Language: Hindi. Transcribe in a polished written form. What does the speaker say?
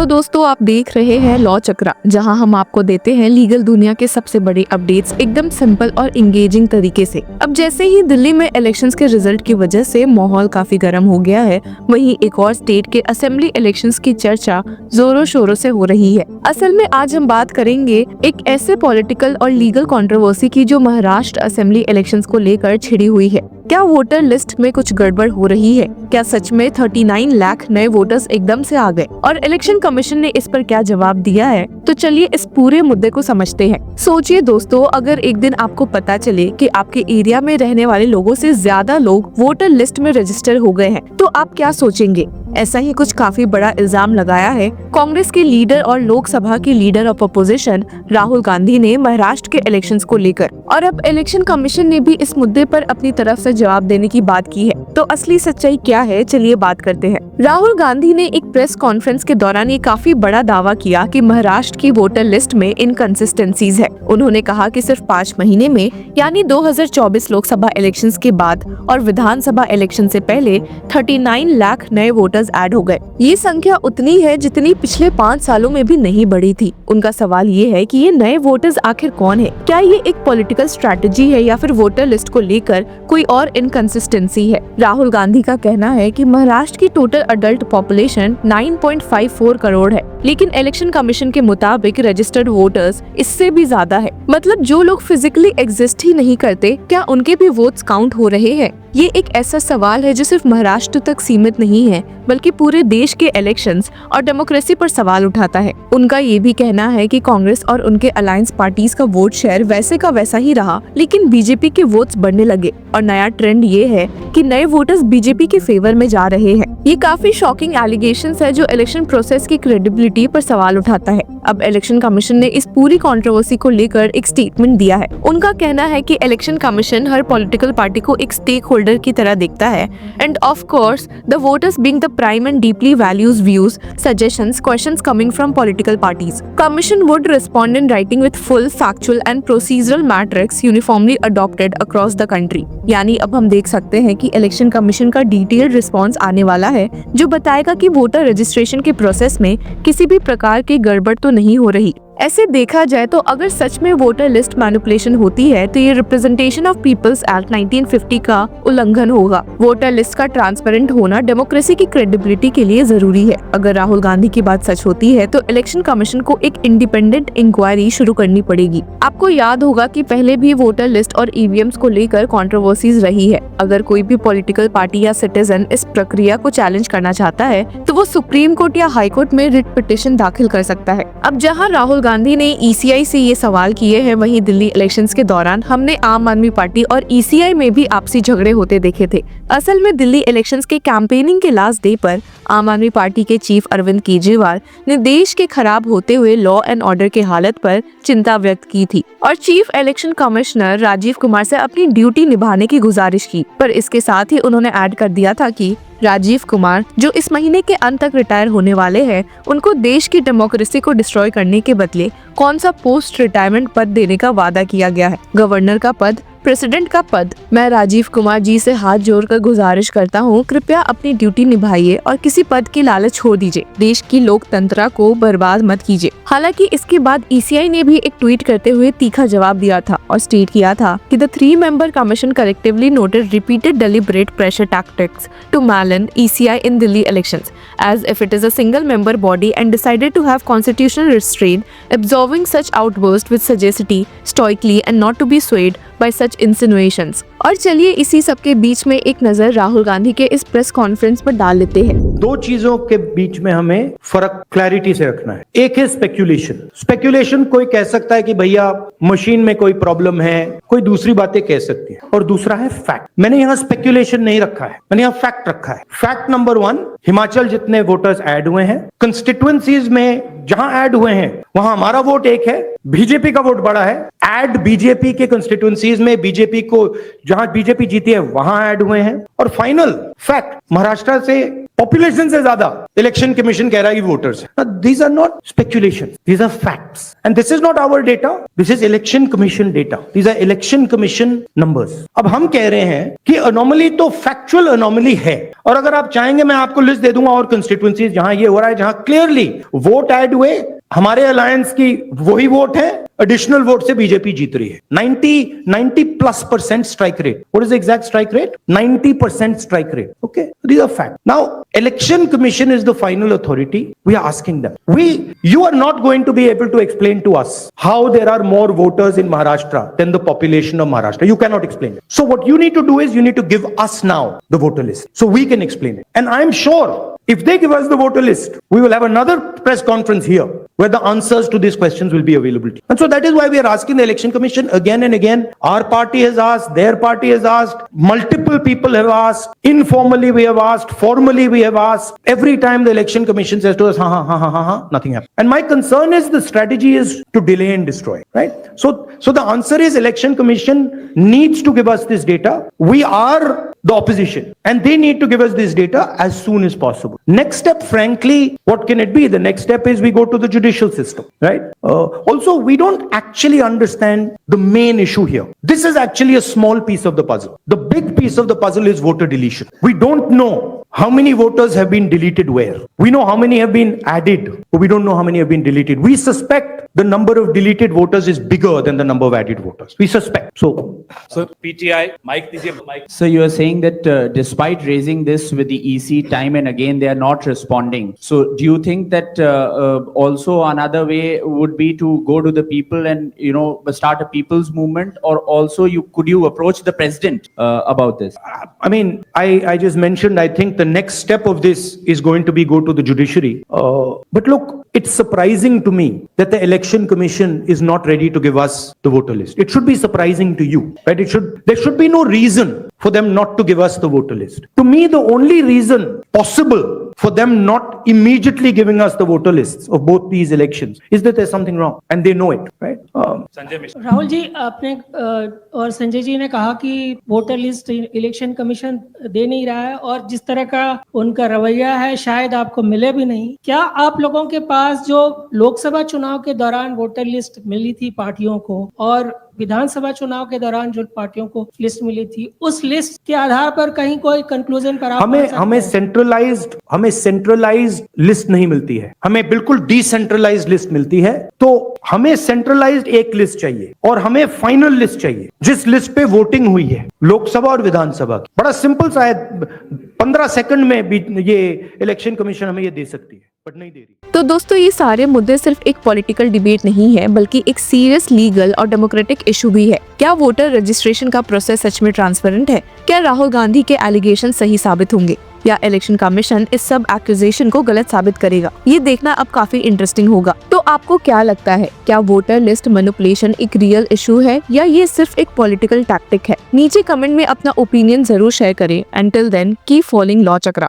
तो दोस्तों आप देख रहे हैं लॉ चक्रा, जहां हम आपको देते हैं लीगल दुनिया के सबसे बड़े अपडेट्स एकदम सिंपल और इंगेजिंग तरीके से। अब जैसे ही दिल्ली में इलेक्शंस के रिजल्ट की वजह से माहौल काफी गर्म हो गया है, वहीं एक और स्टेट के असेंबली इलेक्शंस की चर्चा जोरों शोरों से हो रही है। असल में आज हम बात करेंगे एक ऐसे पॉलिटिकल और लीगल कंट्रोवर्सी की जो महाराष्ट्र असेंबली इलेक्शंस को लेकर छिड़ी हुई है। क्या वोटर लिस्ट में कुछ गड़बड़ हो रही है? क्या सच में 39 लाख नए वोटर्स एकदम से आ गए? और इलेक्शन कमीशन ने इस पर क्या जवाब दिया है? तो चलिए इस पूरे मुद्दे को समझते हैं। सोचिए दोस्तों, अगर एक दिन आपको पता चले कि आपके एरिया में रहने वाले लोगों से ज्यादा लोग वोटर लिस्ट में रजिस्टर हो गए हैं, तो आप क्या सोचेंगे? ऐसा ही कुछ काफी बड़ा इल्जाम लगाया है कांग्रेस के लीडर और लोकसभा के leader of opposition Rahul Gandhi ने महाराष्ट्र के इलेक्शंस को लेकर। और अब इलेक्शन कमीशन ने भी इस मुद्दे पर अपनी तरफ से जवाब देने की बात की है। तो असली सच्चाई क्या है, चलिए बात करते हैं। राहुल गांधी ने एक प्रेस कॉन्फ्रेंस के दौरान ये काफी बड़ा दावा किया कि महाराष्ट्र की वोटर लिस्ट में इनकंसिस्टेंसीज है। उन्होंने कहा कि सिर्फ 5 महीने में, यानी 2024 लोकसभा इलेक्शंस के बाद और विधानसभा इलेक्शन से पहले 39 लाख नए वोटर्स ऐड हो गए। ये संख्या उतनी है जितनी पिछले 5 सालों में भी नहीं बढ़ी थी। उनका सवाल ये है कि ये नए वोटर्स आखिर कौन है? क्या ये एक पॉलिटिकल स्ट्रैटेजी है या फिर वोटर लिस्ट को लेकर कोई और इनकंसिस्टेंसी है? राहुल गांधी का कहना है कि महाराष्ट्र की टोटल अडल्ट पॉपुलेशन 9.54 करोड़ है, लेकिन इलेक्शन कमीशन के मुताबिक रजिस्टर्ड वोटर्स इससे भी ज्यादा है। मतलब जो लोग फिजिकली एग्जिस्ट ही नहीं करते, क्या उनके भी वोट्स काउंट हो रहे हैं? ये एक ऐसा सवाल है जो सिर्फ महाराष्ट्र तक सीमित नहीं है, बल्कि पूरे देश के इलेक्शंस और डेमोक्रेसी पर सवाल उठाता है। उनका ये भी कहना है कि कांग्रेस और उनके अलायंस पार्टीज का वोट शेयर वैसे का वैसा ही रहा, लेकिन बीजेपी के वोट्स बढ़ने लगे। और नया ट्रेंड ये है कि नए वोटर्स बीजेपी के फेवर में जा रहे हैं। ये काफी शॉकिंग एलिगेशंस है जो इलेक्शन प्रोसेस की क्रेडिबिलिटी पर सवाल उठाता है। अब इलेक्शन कमीशन ने इस पूरी कंट्रोवर्सी को लेकर एक स्टेटमेंट दिया है। उनका कहना है कि इलेक्शन कमीशन हर पॉलिटिकल पार्टी को एक स्टेक होल्डर की तरह देखता है, end of course the voters being the prime and deeply values views, suggestions, questions coming from political parties. Commission would respond in writing with full factual and procedural matrix uniformly adopted across the country. यानी अब हम देख सकते हैं कि इलेक्शन कमीशन का डिटेल्ड रिस्पॉन्स आने वाला है, जो बताएगा कि वोटर रजिस्ट्रेशन के प्रोसेस में किसी भी प्रकार की गड़बड़ तो नहीं हो रही। ऐसे देखा जाए तो अगर सच में वोटर लिस्ट मैनिपुलेशन होती है तो ये रिप्रेजेंटेशन ऑफ पीपल्स एक्ट 1950 का उल्लंघन होगा। वोटर लिस्ट का ट्रांसपेरेंट होना डेमोक्रेसी की क्रेडिबिलिटी के लिए जरूरी है। अगर राहुल गांधी की बात सच होती है तो इलेक्शन कमीशन को एक इंडिपेंडेंट इंक्वायरी शुरू करनी पड़ेगी। आपको याद होगा कि पहले भी वोटर लिस्ट और ईवीएम्स को लेकर कंट्रोवर्सीज रही है। अगर कोई भी पॉलिटिकल पार्टी या सिटीजन इस प्रक्रिया को चैलेंज करना चाहता है तो वो सुप्रीम कोर्ट या हाई कोर्ट में रिट पिटीशन दाखिल कर सकता है। अब जहाँ राहुल गांधी ने ईसीआई से ये सवाल किए हैं, वहीं दिल्ली इलेक्शंस के दौरान हमने आम आदमी पार्टी और ईसीआई में भी आपसी झगड़े होते देखे थे। असल में दिल्ली इलेक्शंस के कैंपेनिंग के लास्ट डे पर आम आदमी पार्टी के चीफ अरविंद केजरीवाल ने देश के खराब होते हुए लॉ एंड ऑर्डर की हालत पर चिंता व्यक्त की थी और chief election commissioner Rajiv Kumar से अपनी ड्यूटी निभाने की गुजारिश की। पर इसके साथ ही उन्होंने ऐड कर दिया था कि राजीव कुमार, जो इस महीने के अंत तक रिटायर होने वाले हैं, उनको देश की डेमोक्रेसी को डिस्ट्रॉय करने के बदले कौन सा पोस्ट रिटायरमेंट पद देने का वादा किया गया है? गवर्नर का पद, प्रेसिडेंट का पद? मैं राजीव कुमार जी से हाथ जोड़कर गुजारिश करता हूँ, कृपया अपनी ड्यूटी निभाइए और किसी पद की लालच छोड़ दीजिए। देश की लोकतंत्र को बर्बाद मत कीजिए। हालांकि इसके बाद ईसीआई ने भी एक ट्वीट करते हुए तीखा जवाब दिया था और स्टेट किया था कि the 3-member commission correctively noted repeated deliberate pressure tactics to malign ECI in Delhi elections, as if it is a single-member body and decided to have constitutional restraint, absorbing such outbursts with sagacity, stoically, and not to be swayed by such insinuations। और चलिए इसी सब के बीच में एक नजर राहुल गांधी के इस प्रेस कॉन्फ्रेंस पर डाल लेते हैं। दो चीजों के बीच में हमें फर्क क्लैरिटी से रखना है। एक है स्पेक्यूलेशन। स्पेक्यूलेशन कोई कह सकता है कि भैया मशीन में कोई प्रॉब्लम है, कोई दूसरी बातें कह सकती है, और दूसरा है फैक्ट। मैंने यहाँ स्पेक्यूलेशन नहीं रखा है, मैंने यहाँ फैक्ट रखा है। फैक्ट नंबर 1, हिमाचल जितने वोटर्स ऐड हुए हैं, कंस्टिट्यूएंसीज में जहां ऐड हुए हैं वहां हमारा वोट एक है, बीजेपी का वोट बड़ा है। ऐड बीजेपी के कंस्टिट्यूएंसीज में बीजेपी को जहां बीजेपी जीती है वहां ऐड हुए हैं। और फाइनल फैक्ट, महाराष्ट्र से पॉपुलेशन से ज्यादा इलेक्शन कमीशन कह रहा है voters. These are not speculation, these are facts and this is not our data, this is election commission data, these are election commission numbers. अब हम कह रहे हैं कि अनोमली तो फैक्चुअल अनोमली है, और अगर आप चाहेंगे मैं आपको लिस्ट दे दूंगा और कंस्टिट्यूएंसीज जहां ये हो रहा है, जहां क्लियरली वोट ऐड हुए, हमारे अलायंस की वही वोट है, एडिशनल वोट से बीजेपी जीत रही है। 90+% strike rate. What is the exact strike rate? 90% strike rate. Okay, these are fact. Now election commission is the final authority. We are asking them, you are not going to be able to explain to us how there are more voters in Maharashtra than the population of Maharashtra. You cannot explain it. So what you need to do is you need to give us now the voter list so we can explain it. And I'm sure if they give us the voter list, we will have another press conference here where the answers to these questions will be available. And so that is why we are asking the election commission again and again. Our party has asked, their party has asked, multiple people have asked, informally we have asked, formally we have asked. Every time the election commission says to us, nothing happened. And my concern is the strategy is to delay and destroy, right? So the answer is election commission needs to give us this data. We are the opposition and they need to give us this data as soon as possible. Next step, frankly, what can it be? The next step is we go to the judicial system, right? Also, we don't actually understand the main issue here. This is actually a small piece of the puzzle. The big piece of the puzzle is voter deletion. We don't know how many voters have been deleted where. We know how many have been added, but we don't know how many have been deleted. We suspect the number of deleted voters is bigger than the number of added voters. We suspect. So PTI, Mike, Mike. So you are saying that despite raising this with the EC time and again, they are not responding. So do you think that also another way would be to go to the people and, start a people's movement, or also could you approach the president about this? I mean, I just mentioned, I think the next step of this is going to be go to the judiciary. But look, it's surprising to me that the election commission is not ready to give us the voter list. It should be surprising to you, right? There should be no reason for them not to give us the voter list. To me, the only reason possible for them not immediately giving us the voter lists of both these elections is that there's something wrong and they know it, right? Sanjay Mishra. Rahul ji, आपने और संजय जी ने कहा कि वोटर लिस्ट इलेक्शन कमीशन दे नहीं रहा है और जिस तरह का उनका रवैया है शायद आपको मिले भी नहीं। क्या आप लोगों के पास जो लोकसभा चुनाव के दौरान वोटर लिस्ट मिली थी पार्टियों को और विधानसभा चुनाव के दौरान जो पार्टियों को लिस्ट मिली थी, उस लिस्ट के आधार पर कहीं कोई कंक्लूजन पर हमें सेंट्रलाइज्ड लिस्ट नहीं मिलती है, हमें बिल्कुल डिसेंट्रलाइज्ड लिस्ट मिलती है। तो हमें सेंट्रलाइज्ड एक लिस्ट चाहिए और हमें फाइनल लिस्ट चाहिए जिस लिस्ट पे वोटिंग हुई है लोकसभा और विधानसभा की। बड़ा सिंपल सा है, 15 सेकंड में भी ये इलेक्शन कमीशन हमें ये दे सकती है, बट नहीं दे रही। तो दोस्तों, ये सारे मुद्दे सिर्फ एक पॉलिटिकल डिबेट नहीं है, बल्कि एक सीरियस लीगल और डेमोक्रेटिक इशू भी है। क्या वोटर रजिस्ट्रेशन का प्रोसेस सच में ट्रांसपेरेंट है? क्या राहुल गांधी के एलिगेशन सही साबित होंगे या इलेक्शन कमीशन इस सब एक्यूजेशन को गलत साबित करेगा? ये देखना अब काफी इंटरेस्टिंग होगा। तो आपको क्या लगता है, क्या वोटर लिस्ट मैनिपुलेशन एक रियल इशू है या ये सिर्फ एक पॉलिटिकल टैक्टिक है? नीचे कमेंट में अपना ओपिनियन जरूर शेयर करें। Until then, keep following law चक्रा।